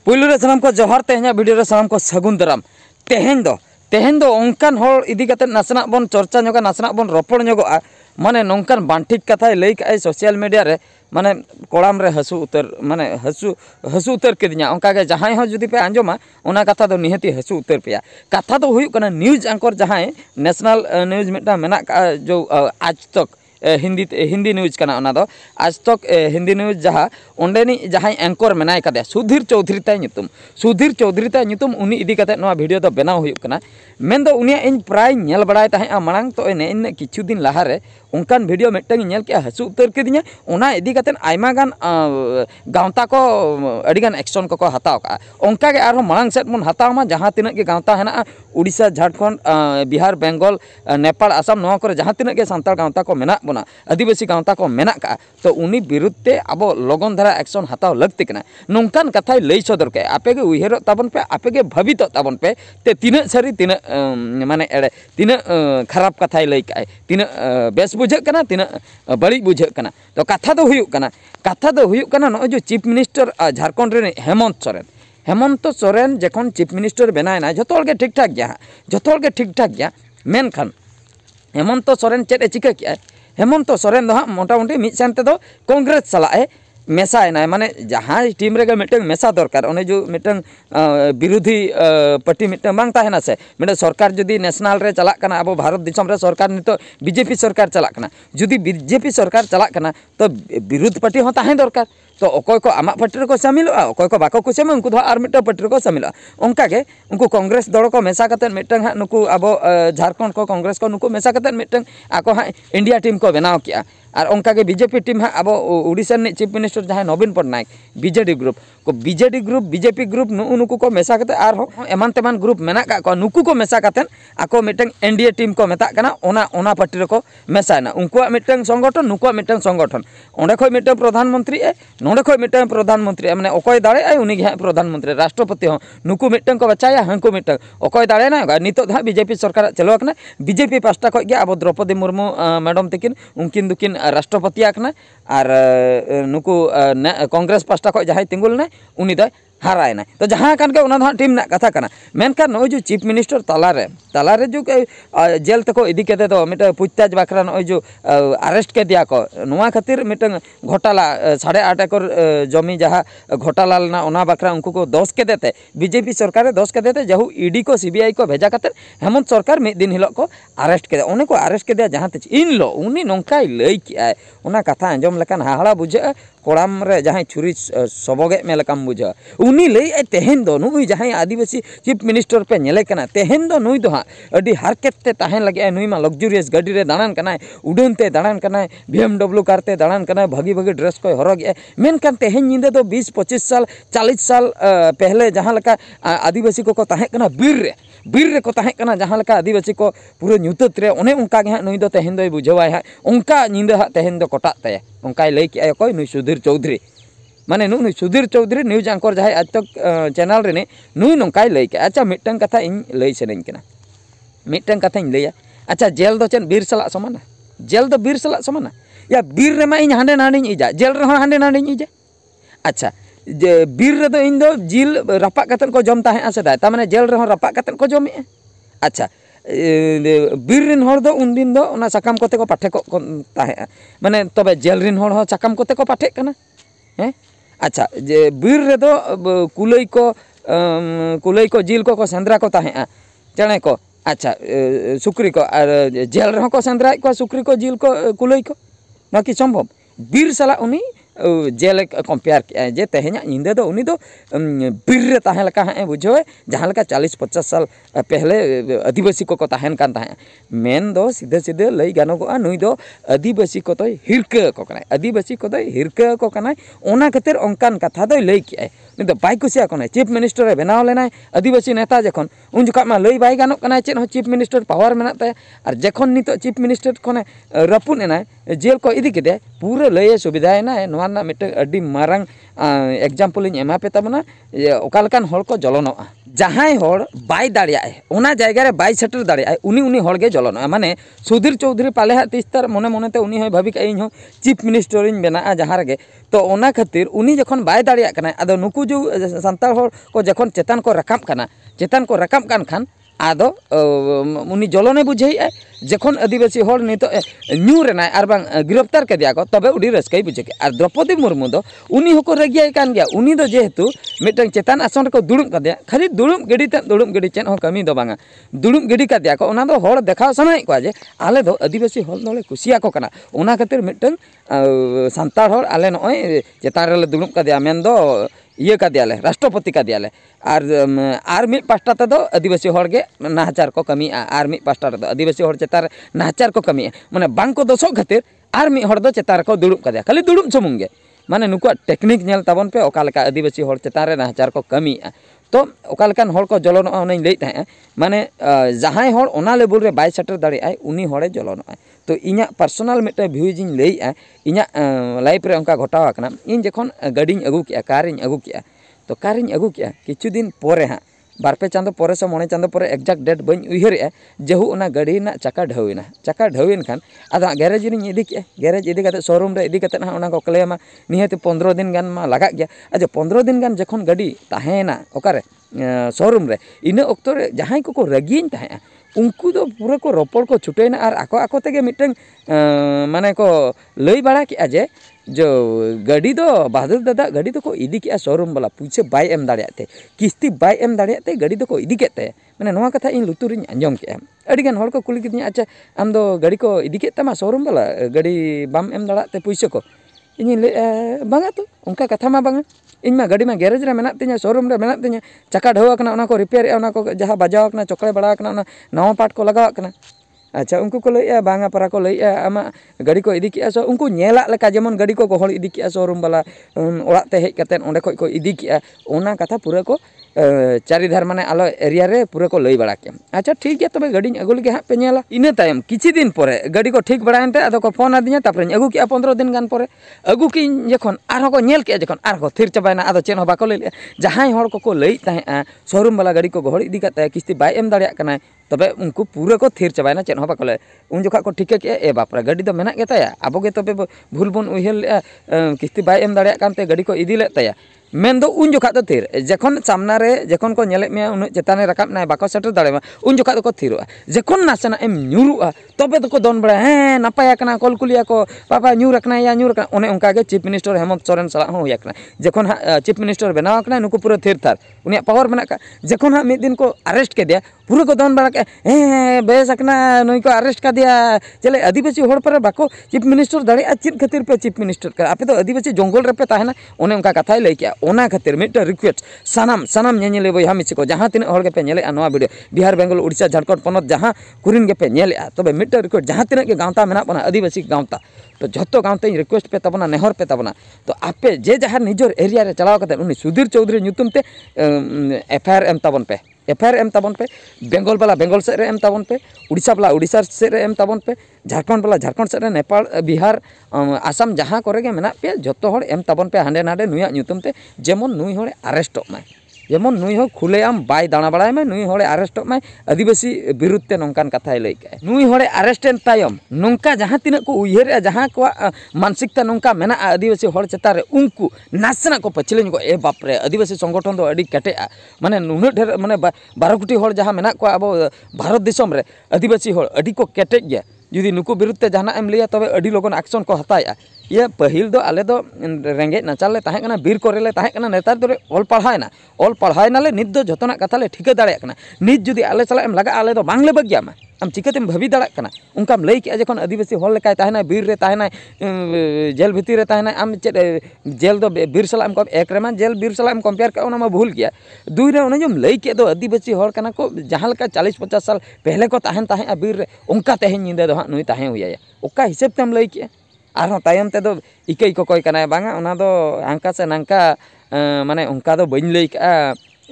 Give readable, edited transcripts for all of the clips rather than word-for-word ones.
पुलु रे सानाम को जोहार तेहना वीडियो रे सानाम को सगुन दाराम तेहें दो ओंकान होड़ इदी कते नासना बन चर्चा नोगा नासना बन रोपड़ नोगोआ माने नोंकान बांटिक कथाय लई काय सोशल मीडिया रे माने कोड़ाम रे हसु उतर माने हसु उतर केदिया ओंका गे जहाय हो जुदी पे आंजोमा ओना कथा दो निहति हसु उतर पेया कथा दो हुयु कना न्यूज एंकर जहाय नेशनल न्यूज मिटा मेना जो आज तक हिंदी न्यूज कना ओना दो आज तक हिंदी न्यूज जहाँ ओंडेनी जहां एंकर मेनाय कदे सुधीर चौधरी ताय ᱧᱩᱛᱩᱢ उनी इदी कते नोआ वीडियो दो बनाव हुयु कना मेन दो उनिया इन प्राय नेल बड़ाय ताहे मांग तो इन किछु दिन लहा रे उनकान वीडियो मिटंग नेल के हसु उतर केदिया ओना इदी कते आयमा गान गावता को अडिगान एक्शन को हताव का ओंका गे आरो मांग सेट मन हताव मा जहां तिना के गावता हेना उड़ीसा झारखंड बिहार बेंगल नेपाल आसाम नोआ करे जहां तिना के सांताल गावता को मेना बना आदिवासी गावता को मेना का तो उनी विरुद्ध ते अब लगन धारा एक्शन हताव लगती कना नोंकान कथाय लई सदर के आपे गे उयहर ताबन पे आपे गे भावित ताबन पे ते तीना सारी तीना माने एड़े तीना खराब कथाय लई काय तीना बेस बुझे कना तीना बड़ी बुझे कना तो कथा दो हुयु कना नो जो चीफ मिनिस्टर झारखंड रे हेमंत सोरेन जखन चीफ मिनिस्टर बनायना जतोल गे ठीक ठाक गया मेनखान हेमंत सोरेन चेद चिका किया हेमंत सोरेन दो मोटामुटी मिद सेनते दो कांग्रेस सलाए मेसायना माने जहाँ टीम रे मिटन मेसा दरकार ओने जो मिटन विरोधी पार्टी मिटन बांग ताहेना से मिटन सरकार जुदी नेशनल रे चला कना अब भारत दिसम रे सरकार नितो बीजेपी सरकार चला कना जुदी बीजेपी सरकार चला कना तो विरोध पार्टी हो ताहे दरकार तो अकोय को आमा पार्टी रे को शामिलोआ अकोय को बाको कुसेम उनको दो आर मिटन पार्टी रे को शामिलोआ ओंका के उनको कांग्रेस दल को मेसा कते मिटन हा नुकु अब झारखंड को कांग्रेस को नुकु मेसा कते मिटन आको हा इंडिया टीम को बनाव किया और उनका के बीजेपी टीम हाँ अब उड़ीसा चीफ मिनिस्टर जहाँ Naveen Patnaik BJD group BJP group नुकु को मेसा कते और एमान तेमान ग्रुप मेना का नुकु को मेसा कते आको मिटन एनडीए टीम को मेता कना ओना पार्टी रे को मेसायना उनको मिटन संगठन नुकु मिटन संगठन ओंडे खय मिटन प्रधानमंत्री नोंडे खय मिटन प्रधानमंत्री माने अकोय दाड़े उनी गे प्रधानमंत्री राष्ट्रपति हो नुकु मिटन को बचाया हांको मिटन अकोय दाड़े ना नितो धा बीजेपी सरकार चलो कना बीजेपी पास्टा खय गे अब द्रौपदी मुर्मू मैडम तकिन उनकिन दुकिन राष्ट्रपति और नुकु कांग्रेस पास्टा खो जहाँ तिंगुलना उनी दो हारायना तो जहाँ कान के उना दो टीम ना कथा कना मेनखान नो जो चीफ मिनिस्टर तालारे जो जेल तको इदी केते दो मिटे पुछताछ बाखरा नो जो अरेस्ट के दिया को नुआ खातिर मिटे घोटाला 8.5 एकड़ जमी जहाँ घोटाला ना ओना बाखरा उनको को दोष के देते बीजेपी सरकार दोष के देते जहु ईडी को सीबीआई को भेजा कते हेमंत सरकार मिद दिन हिलो को अरेस्ट के ओने को अरेस्ट के दिया जहाँ ते इन लो उनी नोंकाय लई किया ओना कथा अंजम लेकान हाहड़ा बुझे कोड़ाम रे जहाँ छुरी सबगे में लेकाम बुझा उनी लई तेहेन दो नुई जहाँ आदिवासी चीफ मिनिस्टर पे नेले कना तेहेन दो नुई दो हाँ अडी हारकेट ते ताहेन लगे नुई मा लग्जरियस गाड़ी रे दाड़ान कना उड़ान ते दाड़ान कना BMW कार ते दाड़ान कना भागी ड्रेस को हरगे मेनखान तेहेन निंदे दो 20-25 साल 40 साल पहले जहाँ लका आदिवासी को ताहें कना बीर रे को ताहें कना जहाँ लका आदिवासी को पूरा न्यूतत रे ओने उनका गे नुई दो तेहेन दो बुझावाय हा उनका निंदे हा तेहेन दो कोटा ताया उनका लई के कोई नुई सुधीर चौधरी माने नुई सुधीर चौधरी न्यूज एंकर जहाँ आज तक चैनल रे नुई नोंकाय लई के अच्छा मिटन कथा इन लई सेनें कना मिटन कथा इन लैया अच्छा जेल दो चेन बीर सला समाना जेल दो बीर सला समाना या बीर रे मा इन हांडे नांडे इजा जेल रे हांडे नांडे इजा अच्छा जे बीर रे दो इन दो जिल रपा कतन को जम ताहे आसेदा ता माने जेल रे रपा कतन को जमे अच्छा बीर रिन हर दो उन दिन दो ओना साकाम कोते को पाठे को ताहे माने तबे जेल रिन हर हो साकाम कोते को पाठे कना हैं अच्छा जे बीर रे दो कुलई को जिल को सेंद्रा को ताहे चणे को अच्छा सुक्री को और जेल रे को सेंद्रा को सुक्री को जिल को कुलई को ना कि संभव बीर सला उनी जेल कंपेयर किया जे तेहेना निंदे दो उनी दो बीर रे ताहे लका है बुझे जहाँ लका 40-50 साल पहले आदिवासी को ताहेन कान ताहे मेन दो सीधे लई गानोगोआ नुई दो आदिवासी को तो हिरका को कनाय आदिवासी को तो हिरका को कनाय ओना खातिर ओंकान कथा दो लई किया नि दो बाय कुसिया कोने चीफ मिनिस्टर रे बनाव लेनाय आदिवासी नेता जखन उन जखा मा लई बाय गानो कनाय चेन हो चीफ मिनिस्टर पावर मेना ताय और जखन नितो चीफ मिनिस्टर कोने रपुन एनाय जेल को इदी केदे पूरा लई सुविधा एनाय नोना मिटे अडी मारंग एग्जाम्पल इन एमा पे तबना ओकालकान हल को जलनोआ जहां होड़ बाय दाड़ियाए ओना जायगा रे बाय सेटर दाड़ियाए उनी होड़ गे जलनोआ माने सुधीर चौधरी पाले हा तीस्तार मने मनेते उनी होय भाबी का इन हो चीफ मिनिस्टर इन बेना जहां रे तो ओना खातिर उनी जखन बाय दाड़िया कना आदो नुकु जो सांताल होड़ को जखन चेतन को राकाब कान खान आदो उनी जलने बुझे जखन आदिवासी होड़ नितो न्यू रेना आर बांग गिरफ्तार कर दिया को तबे उडी रस्कई बुझे के आर द्रौपदी मुर्मू दो उनी होको रगिया कान गया उनी दो जेहेतु मिटन चेतन आसन को दुड़ुम कर दिया खाली दुड़ुम गिडी चेन हो कमी दो बांगा दुड़ुम गिडी कर दिया को ओना दो होड़ देखाव सनाई को जे आले दो आदिवासी होड़ दोले कुसिया को कना ओना खातिर मिटन सांताल होड़ आले नय चेतन रे दुड़ुम कर दिया मेन दो ये का दियाले राष्ट्रपति का दियाले आर मिट पास्टा ते दो आदिवासी होड़ गे नाहचार को कमी आर मिट पास्टा रे दो आदिवासी होड़ चेतार नाहचार को कमी माने बांग को दोसो खातिर आर मिट होड़ दो चेतार को दुड़ुब का दिया खाली दुड़ुब सुमुंग गे माने नुकुआ टेक्निक नेल ताबन पे ओका लेका आदिवासी होड़ चेतार रे नाहचार को कमी तो ओका लेकान होड़ को जलनोआ ओनाई लई ताहे माने जहां होड़ ओना लेवल रे बाय सेटर दाड़ियाय उनी होड़े जलनोआ तो इᱧᱟᱹᱜ पर्सनल मिटे व्यूज इन लईआ इᱧᱟᱹᱜ लाइफ रे उनका घटाव आकना इन जखन गाड़ी अगू किया कार अगू किया तो कार अगू किया किछु दिन पोरे हाँ बारपे चांदो पोरे से मणे चांदो पोरे एक्जाक्ट डेट बन उयहरे जेहू ओना गाड़ी ना चक्का ढावेन खान आदो गैरेज रे इदी के गैरेज इदी कते शोरूम रे इदी कते ना ओना को क्लेमा निहत 15 दिन गान मा लगा गया अच्छा 15 दिन गान जखन गाड़ी ताहेना ओकारे शोरूम रे इना ऑक्टो रे जहां को रगिन ताहे उनको दो पूरा को रोपड़ को छुटेना और आको तेगे मिटन माने को लई बड़ा किया जे जो गाड़ी दो बहादुर दादा गाड़ी दो को इदी किया शोरूम वाला पूछे बाय एम दाड़ियाते किस्ती बाय एम दाड़ियाते गाड़ी दो को इदी केते माने नोआ कथा इन लुतुरिन अंजम के अडिगान होड़ को कुली किदिया अच्छा आम दो गाड़ी को इदी केतमा शोरूम वाला गाड़ी बाम एम दाड़ाते पैसे को इन ले बांगा तो उनका कथा मा बांगा इन मा गाड़ी में गैरेज रे मेना तिया शोरूम रे मेना तिया चक्का ढोवा कना ओना को रिपेयर ओना को जहां बजाव कना चोकले बड़ा कना ओना नवा पार्ट को लगाव कना अच्छा उनको को लइया बांगा परा को लइया आमा गाड़ी को इदी किया सो उनको नेला लेका जेमन गाड़ी को गोहल इदी किया शोरूम वाला ओड़ा ते हेज कते ओंडे को इदी किया ओना कथा पूरा को चारिधार माने आलो एरिया रे पूरा को लई बड़ा के अच्छा ठीक है तबे गाड़ी अगुल के हां पे नेला इने तायम किछि दिन परे गाड़ी को ठीक बड़ायनते आदो को फोन आदिया तापरे अगु किया 15 दिन गान परे अगु की जखन आरो को नेल के जखन आरो थिर चबायना आदो चेन हो बाको लई जहां होड़ को लई ताहे शोरूम वाला गाड़ी को गोहल इदी कते किस्ती बाय एम दाड़िया कना तबे उनको पूरा को थिर चबायना चेन हो बाको ले उन जोखा को ठीक के ए बापरा गाड़ी दो मेना के ताया आबो गे तबे भूल बन उहल ले किस्ती बाय एम दाड़िया कानते गाड़ी को इदी ले ताया मेन दो उन जोखा तो थिर जखन सामना रे जखन को नेले मे उन चेताने रकाब ना बाको सेटर दाड़ेमा उन जोखा तो थिरुआ जखन नासेना एम न्यूरुआ तबे तो को दोन बड़ा हे नापाया कना कॉल कुलिया को पापा न्यूर रखना या न्यूर रखना ओने उनका के चीफ मिनिस्टर हेमंत सोरेन सला हो या कना जखन चीफ मिनिस्टर बनाव कना नुको पूरा थिर थार उनिया पावर मेना का जखन हा मिद दिन को अरेस्ट के दिया पूरा को दोन बड़ा के हे बेस अकना नई को अरेस्ट का दिया चले आदिवासी होड़ पर बाको चीफ मिनिस्टर दाड़े चित खातिर पे चीफ मिनिस्टर का आपे तो आदिवासी जंगल रे पे ताहेना ओने उनका कथाय लई किया ओना खातिर मिट रिक्वेस्ट सानाम नेले बया मिस को जहां तिना होड़ के पे नेले नवा वीडियो बिहार बेंगल उड़ीसा झारखंड पनत जहां कुरिन के पे नेले तबे मिट रिक्वेस्ट जहां तिना के गांवता मेना बना आदिवासी गांवता तो झतो गांवते रिक्वेस्ट पे तबना नेहर पे तबना तो आपे जे जहां निजर एरिया रे चलाव कते उनी सुधीर चौधरी ᱧᱩᱛᱩᱢ ते एफआईआर एम ताबन पे एफआईआर एम ताबन पे बेंगल वाला बेंगल से रे एम ताबन पे उड़ीसा वाला उड़ीसा से रे एम ताबन पे झारखंड वाला झारखंड से रे नेपाल बिहार आसाम जहां करे गे मेना पे झतो होड़ एम ताबन पे हांडे नाडे नुया ᱧᱩᱛᱩᱢ ते जेमन नुई होड़े अरेस्ट माय जेमन नुई हो खुलेआम बाय दाणा बड़ाय में नुई होड़े अरेस्ट माय आदिवासी विरुद्ध ते नोंकान कथाय लई के नुई होड़े अरेस्टेन तायम नोंका जहां तिना को उयहर जहां को मानसिकता नोंका मेना आदिवासी होड़ चेता रे उनको नासना को पछलेन को ए बाप रे आदिवासी संगठन दो अडी कटे माने नुन ढेर माने 12 कोटी होड़ जहां मेना को अब भारत दिसम रे आदिवासी होड़ अडी को केटे गया जुदी नुको विरुद्ध जाना एम लिया तबे अडी लोगन एक्शन को हताया ये पहिल दो आले दो रेंगे नाचाले ताहे कना बीर कोरेले ताहे कना नेतार दो ऑल पढ़ायना ले नित दो जतना कथा ले ठिका दाड़े कना नित जुदी आले चला एम लगा आले दो बांगले बगिया मा आम चिकतेम भाभी दाड़ा कना उनकाम लई के जखन आदिवासी होड़ लेकाय ताहेना बीर रे ताहेना जेल भीतर रे ताहेना आम चे जेल दो बीर सला एम को एक रे मा जेल बीर सला एम कंपेयर का ओना मा भूल गया दुई रे ओने जम लई के दो आदिवासी होड़ कना को जहां लेका 40-50 साल पहले को ताहेन ताहे बीर रे उनका तेहे निंदे दो नुई ताहे हुया ओका हिसाब तेम लई के आरो तायम ते दो इकई को कोई कना बांगा ओना दो हांका से नांका माने उनका दो बइन लई का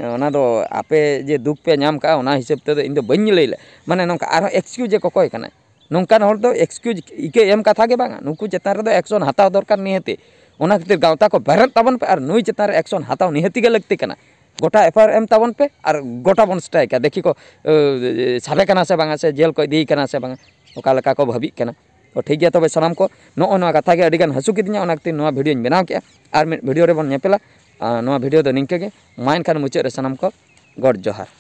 ओना दो आपे जे दुख पे नाम का ओना हिसाब ते दो इन दो बइन लई ले माने नोंका आरो एक्सक्यूज को कोई कना नोंकान होड़ दो एक्सक्यूज इके एम कथा के बांगा नुकु चेतान रे दो एक्शन हताव दरकार निहते ओना खातिर गावता को बेरत ताबन पे आर नुई चेतान रे एक्शन हताव निहति के लगते कना गोटा एफआईआर एम ताबन पे और गोटा बन स्ट्राइक देखी को साबे कना से बांगा से जेल को इदी कना से बांगा ओका लका को भाबी कना तो ठीक गया तबे सानाम को नोआ कथा के अडिगान हसु किदिया ओना कते नोआ वीडियो बनाव के और मिड वीडियो रे बन नेपेला नोआ वीडियो दो निंके गे मा एनखान मुचाद रे सानाम को गॉड जोहार।